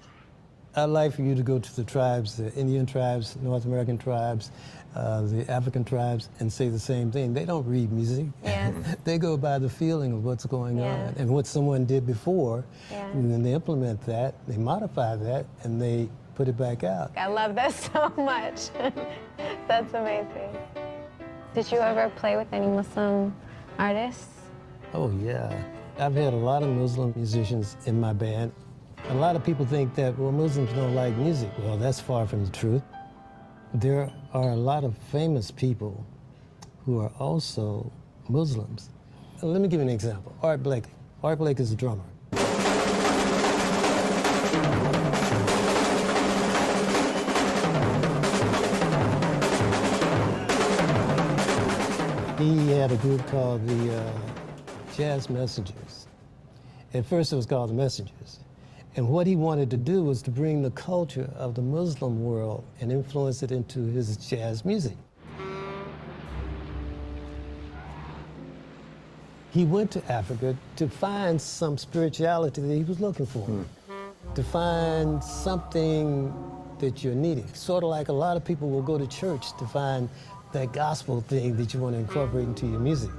I'd like for you to go to the tribes, the Indian tribes, North American tribes, the African tribes, and say the same thing. They don't read music. Yes. They go by the feeling of what's going on and what someone did before, and then they implement that, they modify that, and they put it back out. I love that so much. That's amazing. Did you ever play with any Muslim artists? Oh, yeah. I've had a lot of Muslim musicians in my band. A lot of people think that, well, Muslims don't like music. Well, that's far from the truth. There are a lot of famous people who are also Muslims. Let me give you an example. Art Blakey. Art Blakey is a drummer. He had a group called the Jazz Messengers. At first it was called the Messengers. And what he wanted to do was to bring the culture of the Muslim world and influence it into his jazz music. He went to Africa to find some spirituality that he was looking for, to find something that you're needing. Sort of like a lot of people will go to church to find that gospel thing that you want to incorporate into your music.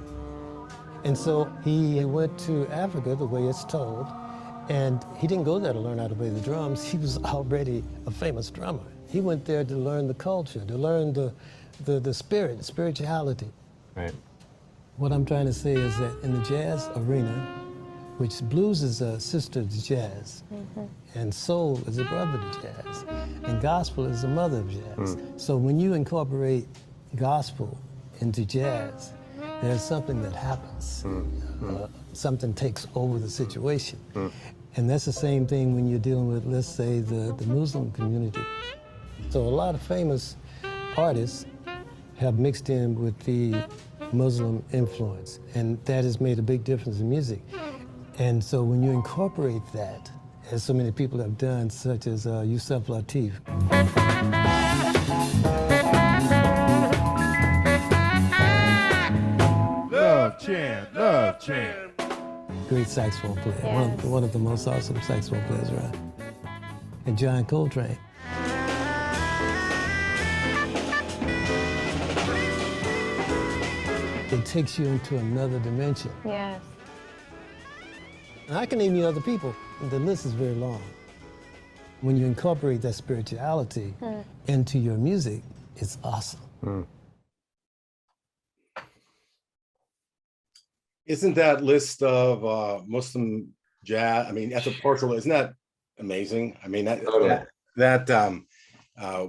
And so he went to Africa, the way it's told, and he didn't go there to learn how to play the drums. He was already a famous drummer. He went there to learn the culture, to learn the spirit, the spirituality. Right. What I'm trying to say is that in the jazz arena, which blues is a sister to jazz, and soul is a brother to jazz, and gospel is a mother of jazz. So when you incorporate gospel into jazz, there's something that happens. Something takes over the situation. And that's the same thing when you're dealing with, let's say, the Muslim community. So a lot of famous artists have mixed in with the Muslim influence, and that has made a big difference in music. And so when you incorporate that, as so many people have done, such as Yusuf Lateef. Love chant, love chant. Great saxophone player, Yes. one of the most awesome saxophone players around. And John Coltrane. It takes you into another dimension. Yes. And I can name you other people, the list is very long. When you incorporate that spirituality into your music, it's awesome. Isn't that list of Muslim jazz? I mean, that's a partial. Isn't that amazing? I mean,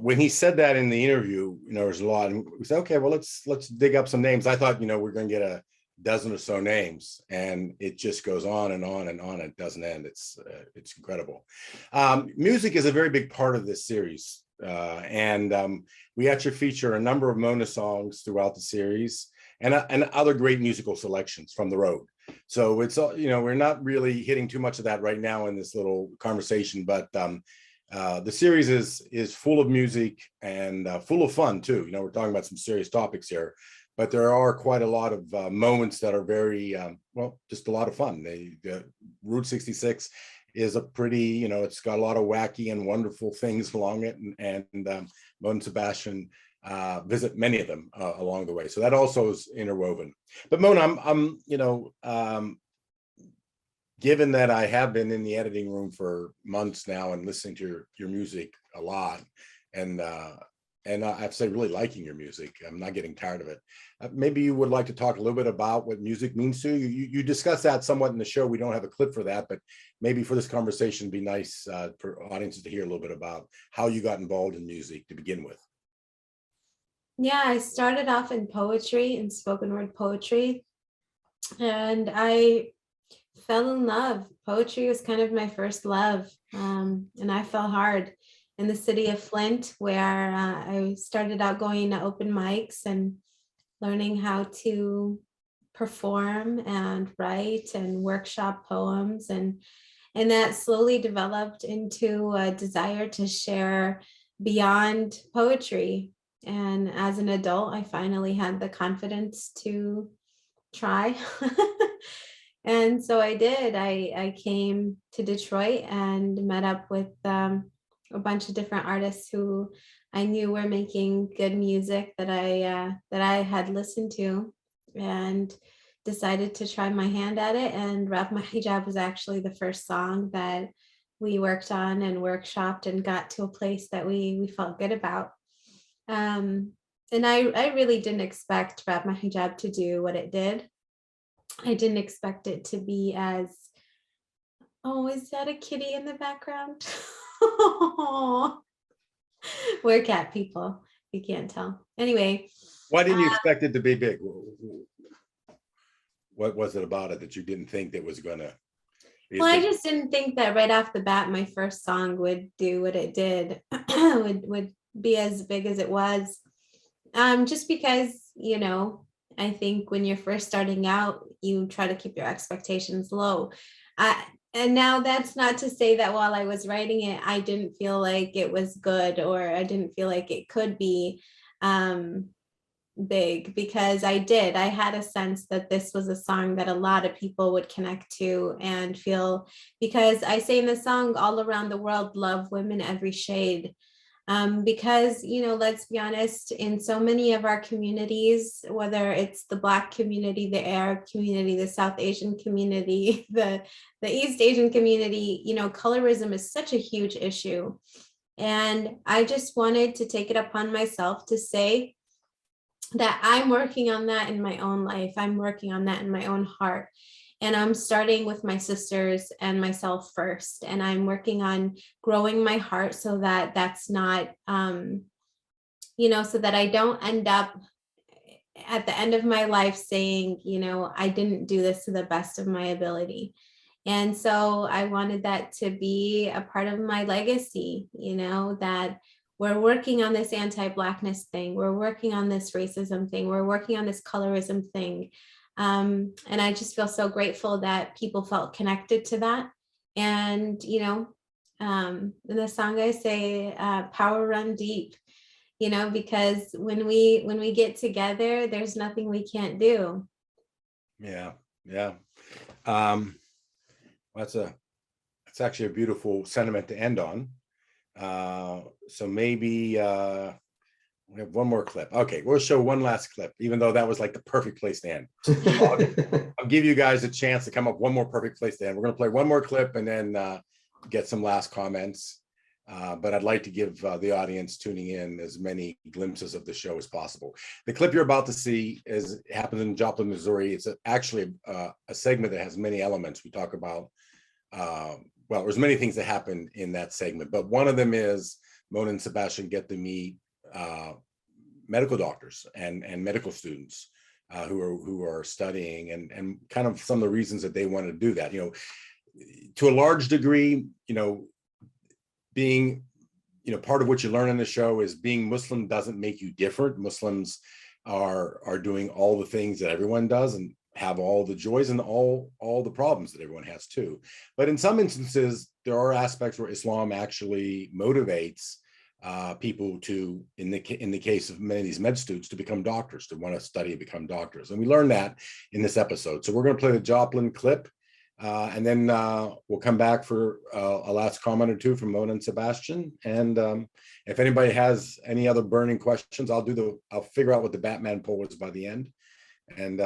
when he said that in the interview, there's a lot. And we said, okay, well, let's dig up some names. I thought, we're going to get a dozen or so names, and it just goes on and on and on. It doesn't end. It's incredible. Music is a very big part of this series, and we actually feature a number of Mona songs throughout the series. And other great musical selections from the road. So it's, we're not really hitting too much of that right now in this little conversation, but the series is full of music and full of fun too. We're talking about some serious topics here, but there are quite a lot of moments that are very, just a lot of fun. The Route 66 is a pretty, it's got a lot of wacky and wonderful things along it, and Mona and Sebastian visit many of them along the way. So that also is interwoven. But Mona, I'm given that I have been in the editing room for months now and listening to your music a lot, and I have to say, really liking your music. I'm not getting tired of it. Maybe you would like to talk a little bit about what music means to you. You discussed that somewhat in the show. We don't have a clip for that, but maybe for this conversation, it'd be nice for audiences to hear a little bit about how you got involved in music to begin with. Yeah, I started off in poetry and spoken word poetry, and I fell in love. Poetry was kind of my first love, and I fell hard in the city of Flint, where I started out going to open mics and learning how to perform and write and workshop poems, and that slowly developed into a desire to share beyond poetry. And as an adult, I finally had the confidence to try. And so I did. I came to Detroit and met up with a bunch of different artists who I knew were making good music that I had listened to, and decided to try my hand at it. And Wrap My Hijab was actually the first song that we worked on and workshopped and got to a place that we felt good about. And I really didn't expect Wrap My Hijab to do what it did. I didn't expect it to be as, oh, is that a kitty in the background? We're cat people. You can't tell. Anyway. Why didn't you expect it to be big? What was it about it that you didn't think that was going to? Well, I just didn't think that right off the bat, my first song would do what it did, would be as big as it was. Just because, I think when you're first starting out, you try to keep your expectations low. And now that's not to say that while I was writing it, I didn't feel like it was good, or I didn't feel like it could be big, because I did. I had a sense that this was a song that a lot of people would connect to and feel, because I say in the song, all around the world, love women every shade. Because, let's be honest, in so many of our communities, whether it's the Black community, the Arab community, the South Asian community, the East Asian community, colorism is such a huge issue. And I just wanted to take it upon myself to say that I'm working on that in my own life. I'm working on that in my own heart. And I'm starting with my sisters and myself first. And I'm working on growing my heart so that that's not, so that I don't end up at the end of my life saying, I didn't do this to the best of my ability. And so I wanted that to be a part of my legacy, that we're working on this anti-Blackness thing. We're working on this racism thing. We're working on this colorism thing. And I just feel so grateful that people felt connected to that. And, in the song I say, power run deep, because when we get together, there's nothing we can't do. Yeah. That's actually a beautiful sentiment to end on. So maybe we have one more clip. Okay, we'll show one last clip, even though that was like the perfect place to end. I'll give you guys a chance to come up with one more perfect place to end. We're going to play one more clip and then get some last comments. But I'd like to give the audience tuning in as many glimpses of the show as possible. The clip you're about to see happens in Joplin, Missouri. It's actually a segment that has many elements. We talk about, there's many things that happen in that segment, but one of them is Mona and Sebastian get to meet medical doctors and medical students who are studying and kind of some of the reasons that they want to do that. To a large degree, being, part of what you learn in the show is being Muslim doesn't make you different. Muslims are doing all the things that everyone does and have all the joys and all the problems that everyone has too. But in some instances, there are aspects where Islam actually motivates people to, in the case of many of these med students, to become doctors, to want to study and become doctors. And we learned that in this episode. So we're going to play the Joplin clip, and then we'll come back for a last comment or two from Mona and Sebastian. And if anybody has any other burning questions, I'll figure out what the Batman poll is by the end, and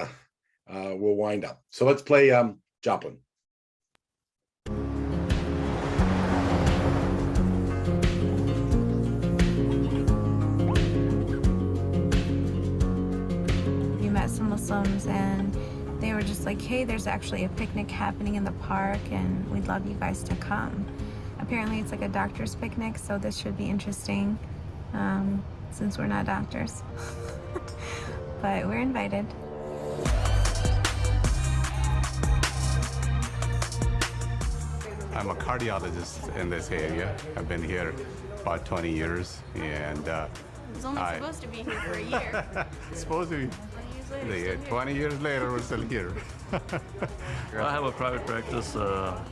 we'll wind up. So let's play Joplin. Some Muslims, and they were just like, hey, there's actually a picnic happening in the park and we'd love you guys to come. Apparently it's like a doctor's picnic, so this should be interesting since we're not doctors. But we're invited. I'm a cardiologist in this area. I've been here about 20 years, and It's only supposed to be here for a year. Supposed to be. 20 years later, we're still here. I have a private practice,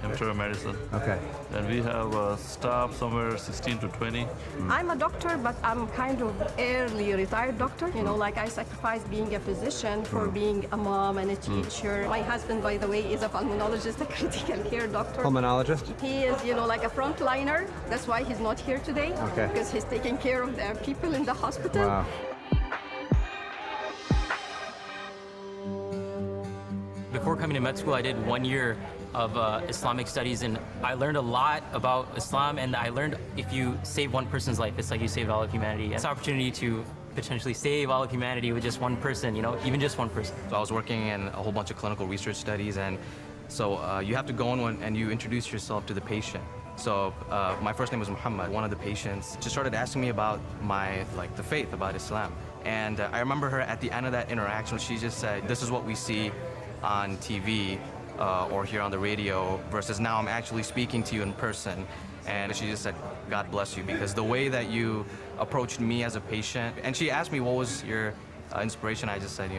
internal medicine. Okay. And we have staff somewhere 16 to 20. I'm a doctor, but I'm kind of early retired doctor. Like I sacrificed being a physician for being a mom and a teacher. My husband, by the way, is a pulmonologist, a critical care doctor. Pulmonologist? He is, like a frontliner. That's why he's not here today. Okay. Because he's taking care of the people in the hospital. Wow. Before coming to med school, I did 1 year of Islamic studies, and I learned a lot about Islam, and I learned if you save one person's life, it's like you saved all of humanity. It's an opportunity to potentially save all of humanity with just one person, even just one person. So I was working in a whole bunch of clinical research studies, and so you have to go in and you introduce yourself to the patient. So my first name was Muhammad. One of the patients just started asking me about the faith, about Islam. And I remember her at the end of that interaction, she just said, this is what we see on TV or here on the radio versus now I'm actually speaking to you in person. And she just said, God bless you, because the way that you approached me as a patient, and she asked me what was your inspiration, I just said,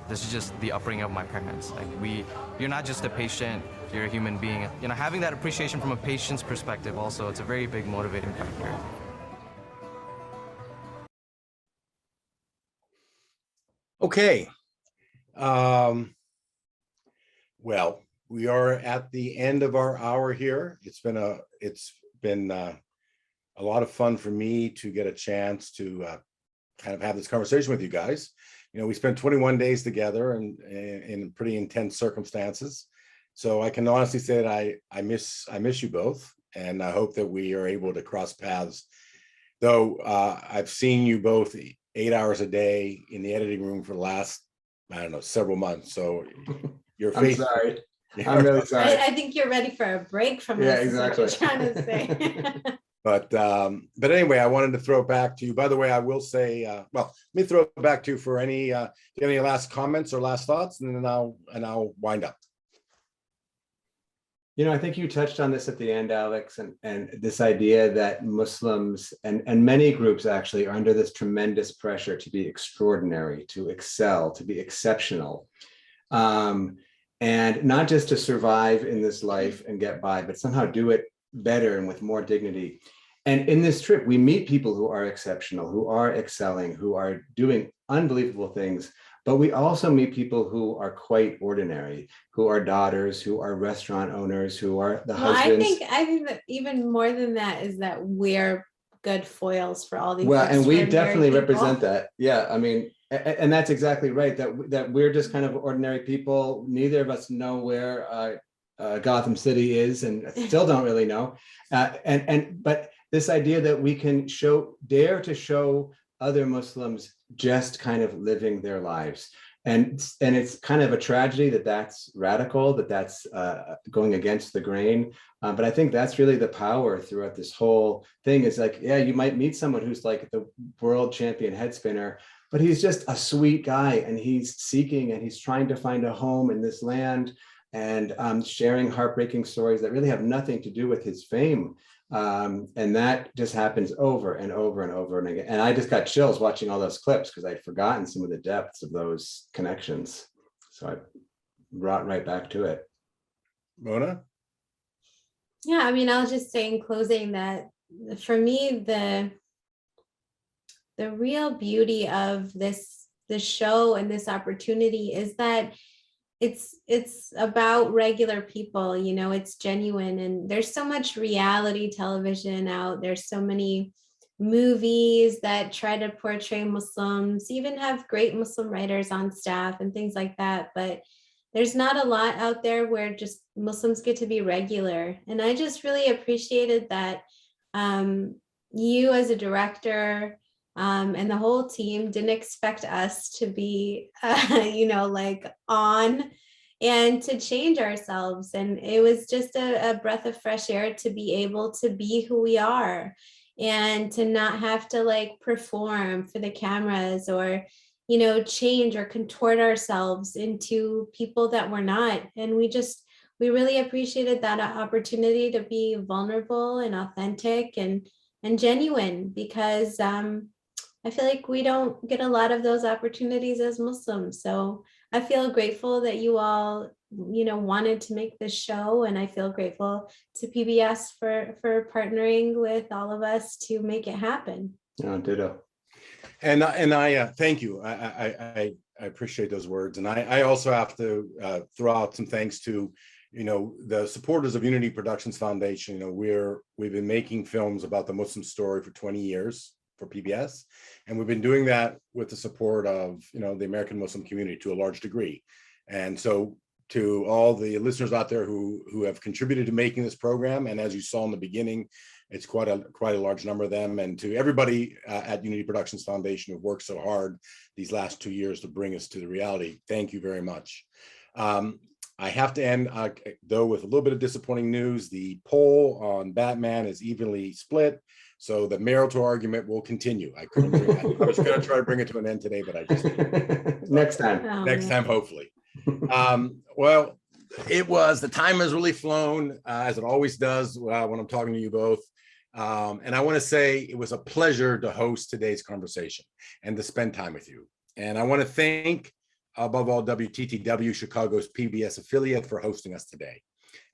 this is just the upbringing of my parents. Like you're not just a patient, you're a human being. Having that appreciation from a patient's perspective also, it's a very big motivating factor. Okay. Well, we are at the end of our hour here. It's been a lot of fun for me to get a chance to kind of have this conversation with you guys. We spent 21 days together and in pretty intense circumstances. So I can honestly say that I miss you both, and I hope that we are able to cross paths. Though I've seen you both 8 hours a day in the editing room for the last, I don't know, several months. So your face. I'm sorry. I'm really sorry. I think you're ready for a break from Yeah, this. exactly. Is what you're trying to say. But anyway, I wanted to throw it back to you. By the way, I will say, well, let me throw it back to you for any last comments or last thoughts, and then I'll wind up. I think you touched on this at the end, Alex, and this idea that Muslims and many groups actually are under this tremendous pressure to be extraordinary, to excel, to be exceptional. And not just to survive in this life and get by, but somehow do it better and with more dignity. And in this trip, we meet people who are exceptional, who are excelling, who are doing unbelievable things. But we also meet people who are quite ordinary, who are daughters, who are restaurant owners, who are the husbands. I think that even more than that is that we're good foils for all these. Well, and we definitely people. represent that. Yeah, I mean, and that's exactly right. That we're just kind of ordinary people. Neither of us know where Gotham City is, and still don't really know. But this idea that we can dare to show other Muslims just kind of living their lives. And it's kind of a tragedy that's radical, that's going against the grain. But I think that's really the power throughout this whole thing is like, yeah, you might meet someone who's like the world champion head spinner, but he's just a sweet guy, and he's seeking and he's trying to find a home in this land, and sharing heartbreaking stories that really have nothing to do with his fame. And that just happens over and over and over and again. And I just got chills watching all those clips because I'd forgotten some of the depths of those connections. So I brought right back to it. Mona? Yeah, I mean, I'll just say in closing that for me, the real beauty of this show and this opportunity is that it's about regular people, it's genuine, and there's so much reality television out. There's so many movies that try to portray Muslims, even have great Muslim writers on staff and things like that. But there's not a lot out there where just Muslims get to be regular. And I just really appreciated that you as a director and the whole team didn't expect us to be, like on and to change ourselves. And it was just a breath of fresh air to be able to be who we are and to not have to like perform for the cameras or, change or contort ourselves into people that we're not. And we really appreciated that opportunity to be vulnerable and authentic and genuine, because I feel like we don't get a lot of those opportunities as Muslims. So I feel grateful that you all, wanted to make this show. And I feel grateful to PBS for partnering with all of us to make it happen. Oh, ditto. And I thank you. I appreciate those words. And I also have to throw out some thanks to, the supporters of Unity Productions Foundation. We've been making films about the Muslim story for 20 years. For PBS, and we've been doing that with the support of the American Muslim community to a large degree. And so to all the listeners out there who have contributed to making this program, and as you saw in the beginning, it's quite a large number of them, and to everybody at Unity Productions Foundation who worked so hard these last 2 years to bring us to the reality, thank you very much. I have to end though with a little bit of disappointing news. The poll on Batman is evenly split. So the marital argument will continue. I was going to try to bring it to an end today, but I just didn't. Next time. Next time, hopefully. Well, the time has really flown, as it always does when I'm talking to you both. And I want to say it was a pleasure to host today's conversation and to spend time with you. And I want to thank, above all, WTTW, Chicago's PBS affiliate, for hosting us today.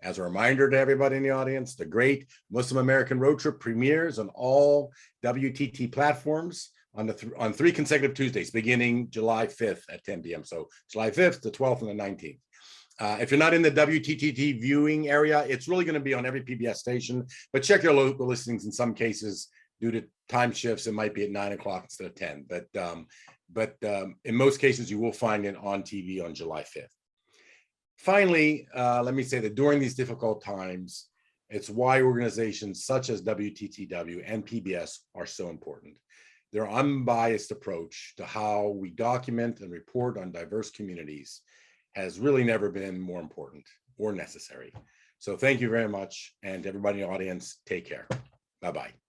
As a reminder to everybody in the audience, the Great Muslim American Road Trip premieres on all WTT platforms on 3 consecutive Tuesdays, beginning July 5th at 10 p.m. So July 5th, the 12th, and the 19th. If you're not in the WTTT viewing area, it's really going to be on every PBS station, but check your local listings. In some cases, due to time shifts, it might be at 9 o'clock instead of 10. But in most cases, you will find it on TV on July 5th. Finally, let me say that during these difficult times, it's why organizations such as WTTW and PBS are so important. Their unbiased approach to how we document and report on diverse communities has really never been more important or necessary. So thank you very much. And everybody in the audience, take care. Bye-bye.